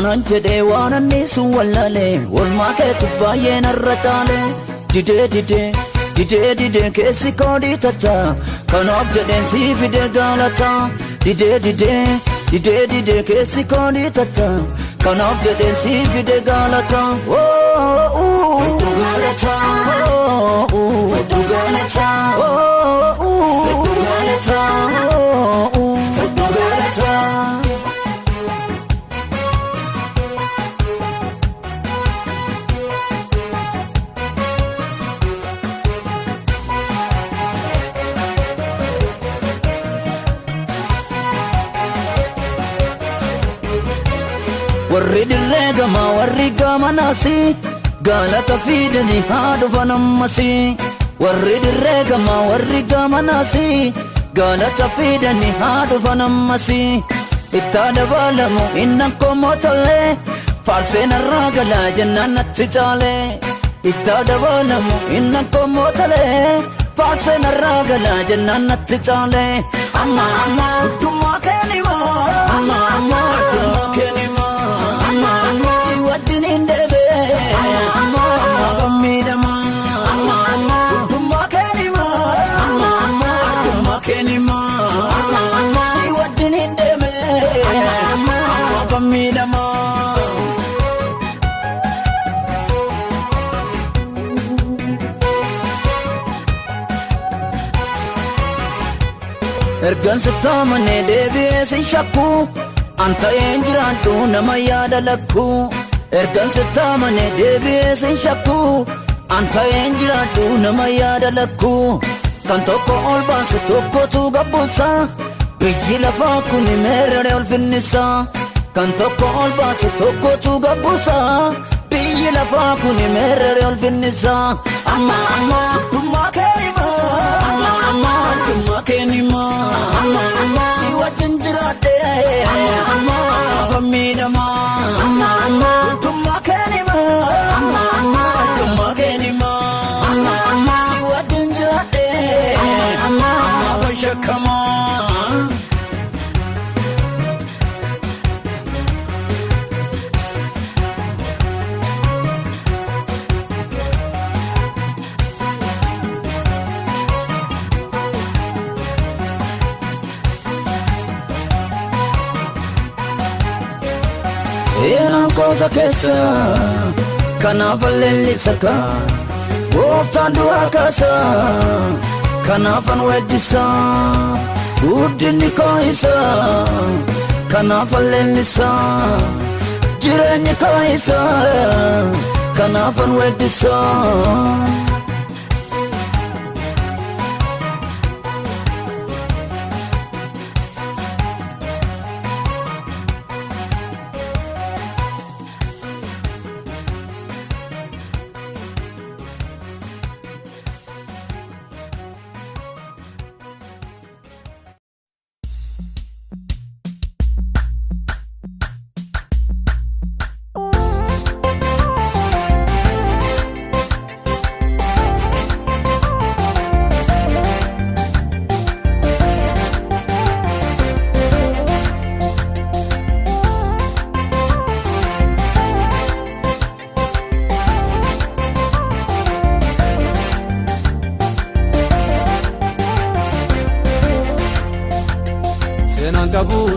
Waanan jedhee waanan niisu wallaalee Oolmaa keetu baay'ee narra caale Didee keessi koodii tacha Kanaaf jedheen sii fide galata Didee keessi koodii tacha Kanaaf jedheen sii fide galata Feddu galata Feddu galata Feddu galata Feddu galata Warri dirree gamaa warri gamanasi galata fidanii haa dhufan ammasi Warri dirree gamaa warri gamanasi galata fidanii haa dhufan ammasi Itti dabalamu innan komotolee faarseen irraa galaa jennaan natti caale Itti dabalamu innan komotolee faarseen irraa galaa jennaan natti caale Amma guddummaa keenima Amma guddummaa keenima Si wajjin hin deebe Fammidama Guddummaa keenima Guddummaa keenima Si wajjin hin deebe Fammidama Ergan sittamane deebi'ee sin shakku Anta jiraadhu nama yaada lakku Ergan sittamane deebi'ee sin shakku Anta jiraadhu nama yaada lakku Kan tokko ol baasu tokkotu gabbuusa Biyyi lafaa kun meerre ol finnisa Kan tokko ol baasu tokkotu gabbuusa Biyyi lafaa kun meerre ol finnisa Amma dhummaa keenima Dhummaa keenima Si wajjin jiraadhe Fammidama Dhummaa keenima Dhummaa keenima Si wajjin jiraadhe Fashakama Seenaan koosa keessa kanaaf alleellisaka Gooftaan du'aa kaasa kanaafan weeddisa Guddinni koo isa kanaaf alleellisa Jireenyi koo isa kanaafan weeddisa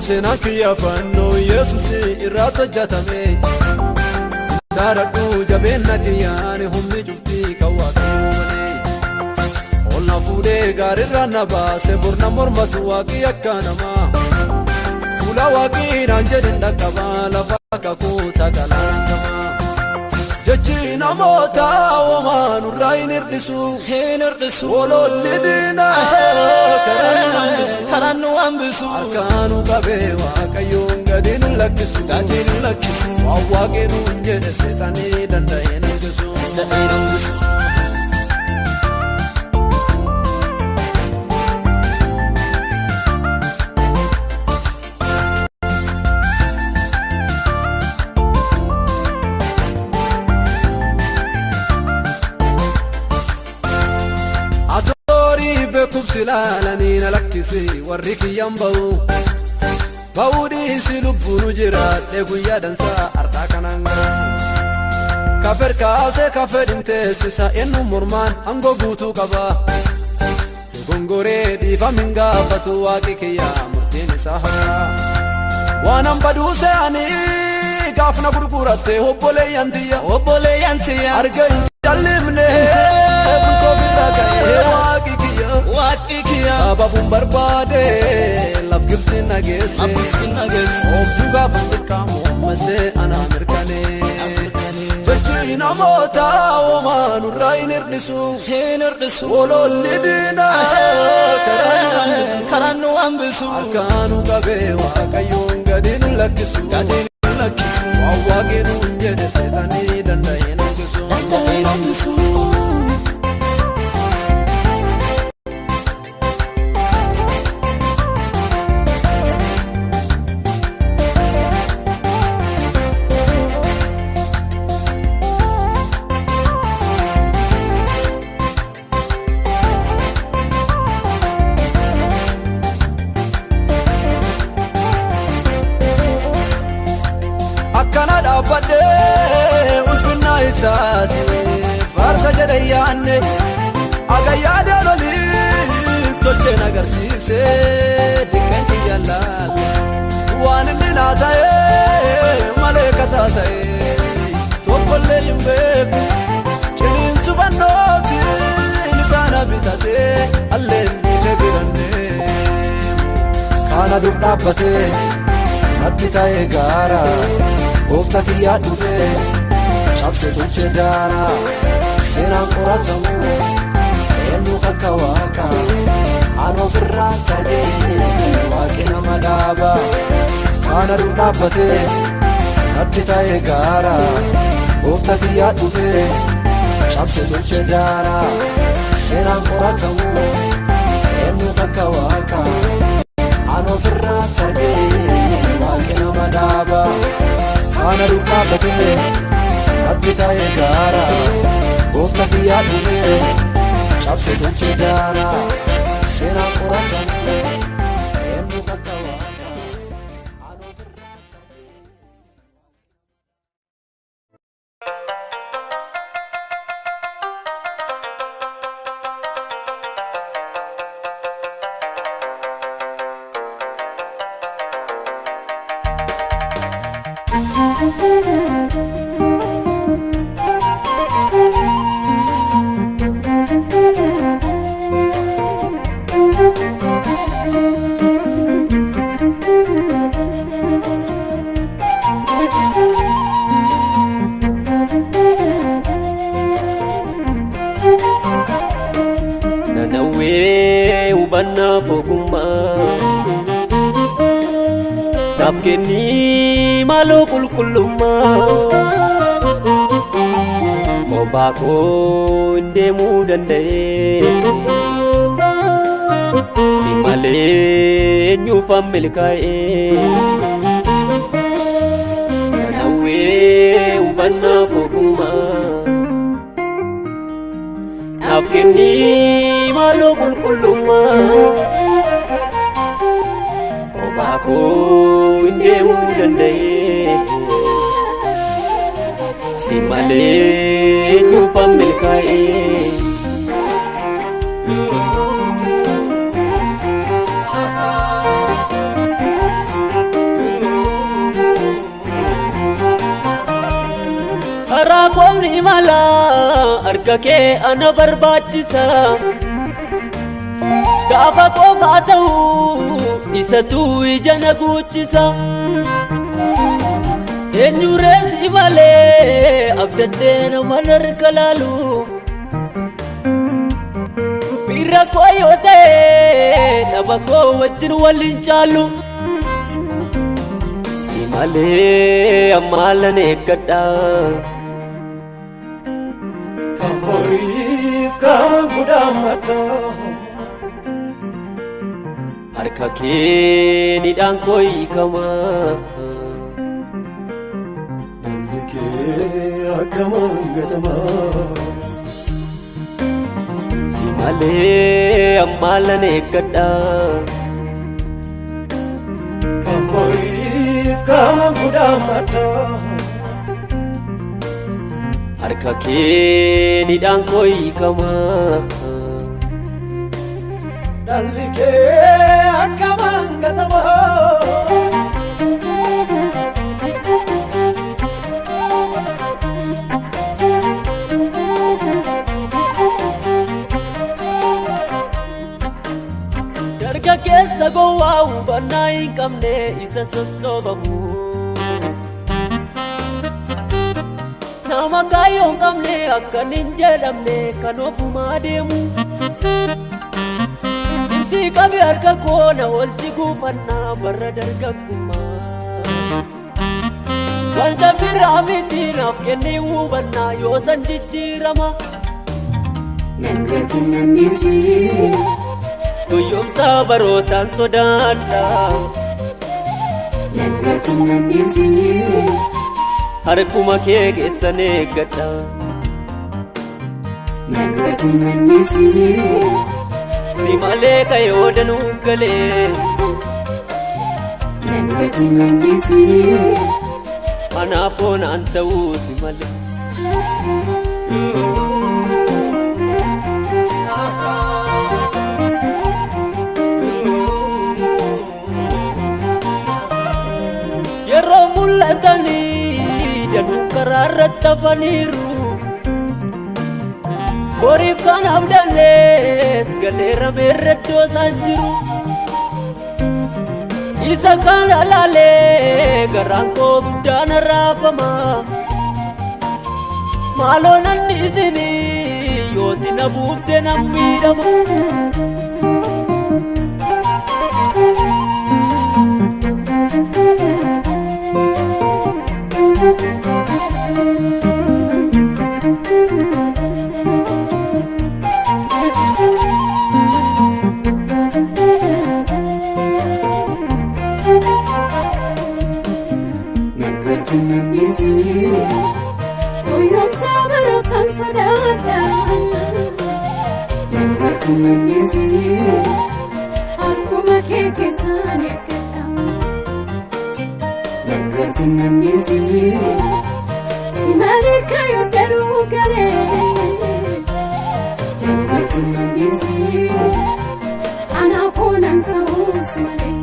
Seenaan kiyya fannoo Yesuus irratti hojjetame Daaradhu jabeenya kiyyaan humni cuftii kan Waaqayyoo malee Ol na fuudhee gaarirra na baase borna mormatu Waaqii akka namaa Fuula Waaqii naan jedhin dhaqqabaa lafa kakuuta galaan gamaa Jechi namoota uumaan irraa hin hir'isu Ololli diinaa karaan nu hambisu Harkaan nu qabee Waaqayyoon gadi nu lakkisu Waan Waaqni nuun jedhe seexanii danda'ee nambisu Kubsilaalanii na lakkisi warri kiyyan ba'u Baudi silubunu jira leguya dansa arda kananga Kafer kaase kaferin tesisa enu murman ango gutu kaba Gongore di faminga fatu waqiqiya murtini sahara Wanam baduse ani gafna gurgurate hobbole yantiya arga jallimne bunko biraka waqiqiya sababun barbade laf gibsin nagese objuga fundikamo mase ana amerikane Vajina mota oman urain irdisu Wolol lidina karanu ambisu Arkanu kabe wakayon gadinu lakisu Wawaginu njede setani dandayin ambisu Kanada bade ulfina isati farsa jadayane agayade loli tolche nagarsise dikanti yallal wan dinatae maleka satae tokolle yimbe kelin subannoti lisana bitate allen disebirande kana dubdabate attitae gara Ofta kiya dufe Chapse tulche dara Sena koratamu Enu kakawaka Ano firrata de Wakina madaba Kana rudabate Attitae gara Ofta kiya dufe Chapse tulche dara Sena koratamu Enu kakawaka Ano firrata de Wakina madaba Ana rukabate attitae gara Ofta kiya dufe Chapse tulche dara Sena koratamu Enu kakawaka Ano firrata Nanawe ubanna fogumma Nafkeni malo kulkulumma Obako ndemu dandaye Simale nyufa milkae Nanawe ubanna fogumma Nafkeni malo kulkulumma Obako ndemu dandaye Simale nyufa milkae Rakomni mala arkake ana barbachisa Kafa kofa ta'u isatu ijana guchisa Enyuresi male abdadena malar kalalu Pira koyote nabako wajin walin chalu Simale amalane kada Kamborif kamudamata Arkake ni dankoi kama Mulike akamangatama Simale amalane kada Kamborif nama guddamadha harka kee hidhaan koo hiikama dhalli kee akkamaan gatama darga keessa gowwaa hubannaa hin qabne isa sossoobamu nama kaayyoo hin qabne akkan hin jedhamne kan ofumaa deemu jimsii qabi harka koo na walchi guufannaa barra dargaggummaa wanta biraa miti naaf kennee hubannaa yoo san jijjiirama nangatin nannisii guyyoomsa barootaan sodaadha nangatin nannisii harkuma kee keessan eeggadha nangatin nannisii si malee kayoo danuu galee nangatin nannisii anaafoo naan ta'uu si malee yeroo mul'atanii danuu karaa irratti hafaniiru boriif kan abdannees galeera meerreddoo isaan jiru isa kana laalee garaan koo guddaan raafama maaloo nanni isinii yooti na buufte nan miidhama nangatin nannisii guyyoomsa barootaan sodaadha nangatin nannisii harkuma kee keessan eeggadha nangatin nannisii si malee kayoo danuu galee nangatin nannisii anaafoo nan ta'uu si malee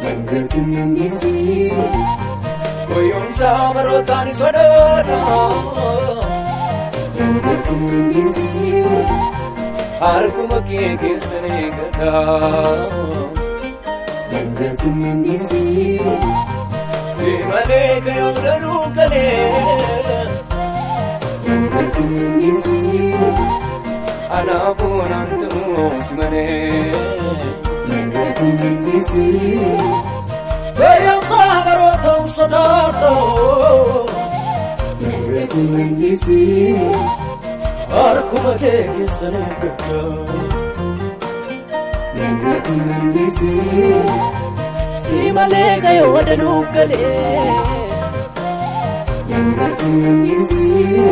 nangatin nannisii guyyoomsa barootaan sodaadha nangatin nannisii harkuma kee keessan eeggadha nangatin nannisii si malee kayoo danuu galee nangatin nannisii anaafoo naan ta'uu si malee nangatin nannisii guyyoomsa barootaan sodaadha nangatin nannisii harkuma kee keessan eeggadha nangatin nannisii si malee kayoo danuu galee nangatin nannisii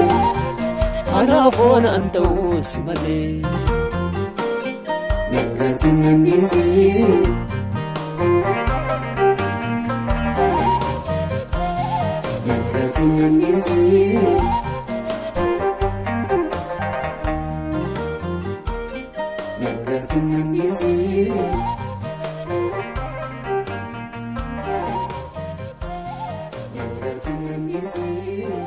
anaafoo naan ta'uu si malee nangatin nannisii nangatin nannisii nangatin nannisii nangatin nannisii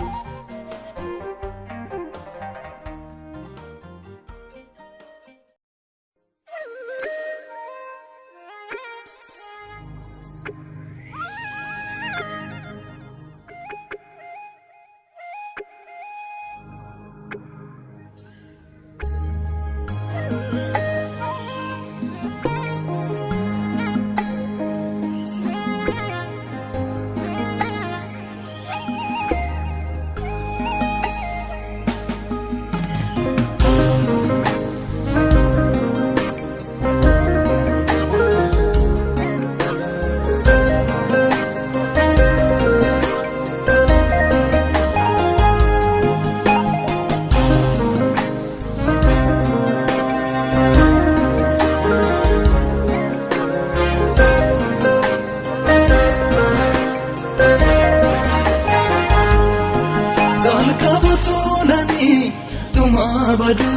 badu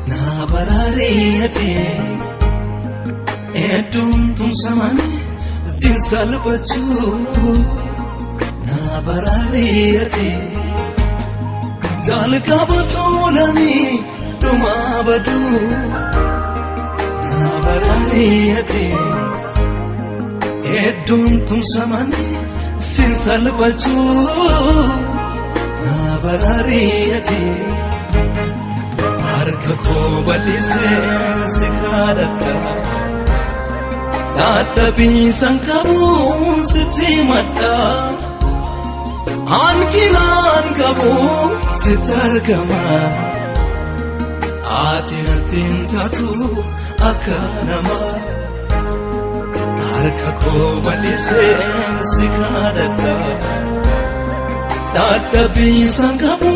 na barariyati edum tum samani sin salbachu na barariyati jalka batulani duma badu na barariyati edum tum samani sin salbachu na barariyati harka ko balise sikadata dadhabi sankabu sitimata ankinan kabu sitargama atinatin tatu akanama harka ko balise sikadata dadhabi sankabu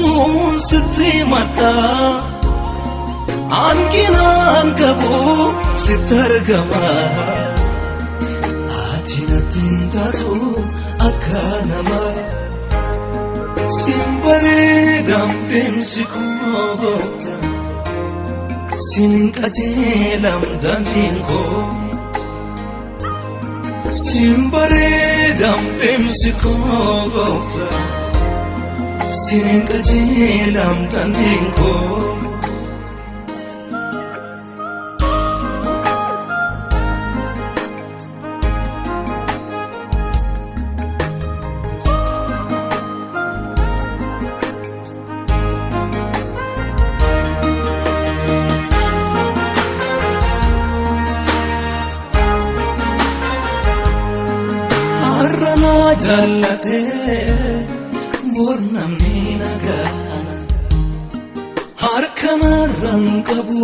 sitimata ankinan kabu sitargama atinatin tatu akanama simbare damdim sikogofta sinkajelam dandinko simbare damdim sikogofta sinkajelam dandinko jallate bornamni nagana harkana rankabu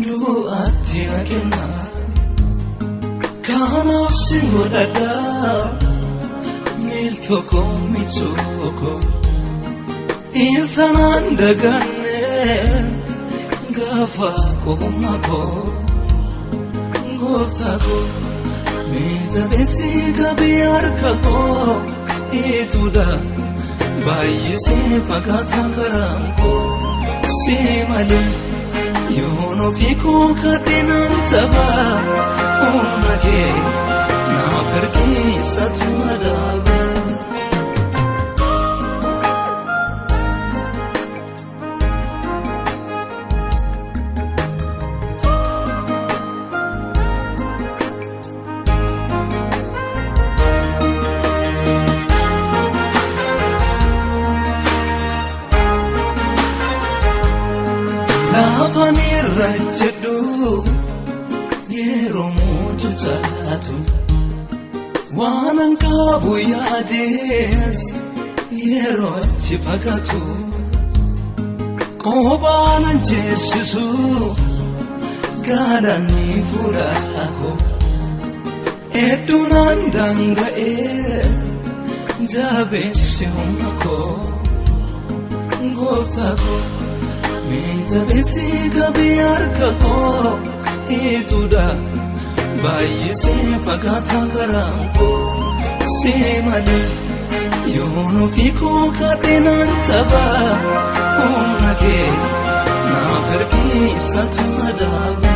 du atina kenna kana singodada miltoko michoko insanan daganne gafa ko mako goftako Mita besi kabiyar kako ituda bayi se fakatan karamko se male yono fiko kadinan taba onake na farki satmadaba Nafanir rajedu yero mutu tatu wanan kabu yades yero chipagatu kobanan jesusu gadani furako edunan danga jabe siumako goftako Mita besi kabiyar kako ituda bayi se fakatan karamko se male yono fiko kadinan taba onake na farki satmadaba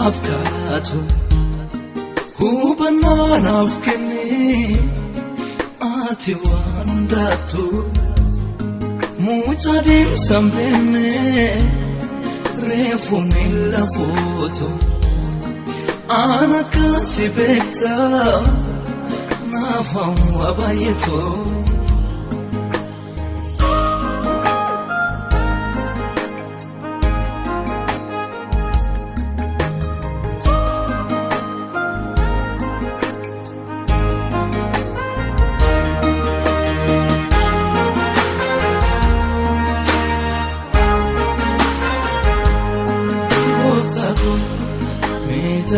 afkatu hubanan afkeni ati wandatu muchadim sambene refu mila foto anaka sibekta nafam wabayeto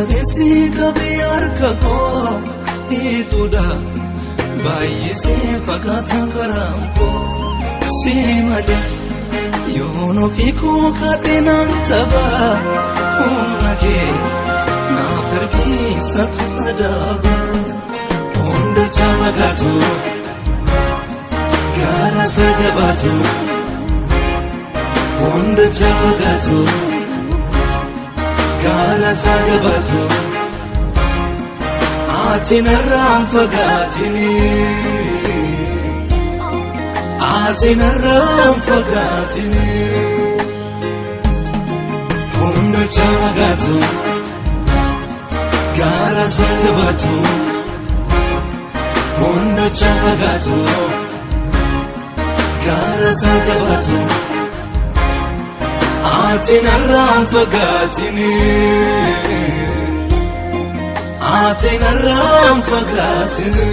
Jalesi qabi harka koo ituudha baay'isee fakkaatan garaan koo si mada yoon ofii koo kadhinaan taphaa humna kee naaf ergiisatu madaaba hunda chaamagaatu gaara isa jabaatu hunda chaamagaatu gaara isa jabaatu ati narraan fagaatini ati narraan fagaatini hunda chaamagaatu gaara isa jabaatu hunda chaamagaatu gaara isa jabaatu ati narraan fagaatini ati narraan fagaatini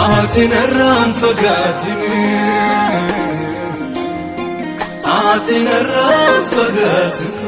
ati narraan fagaatini ati narraan fagaatini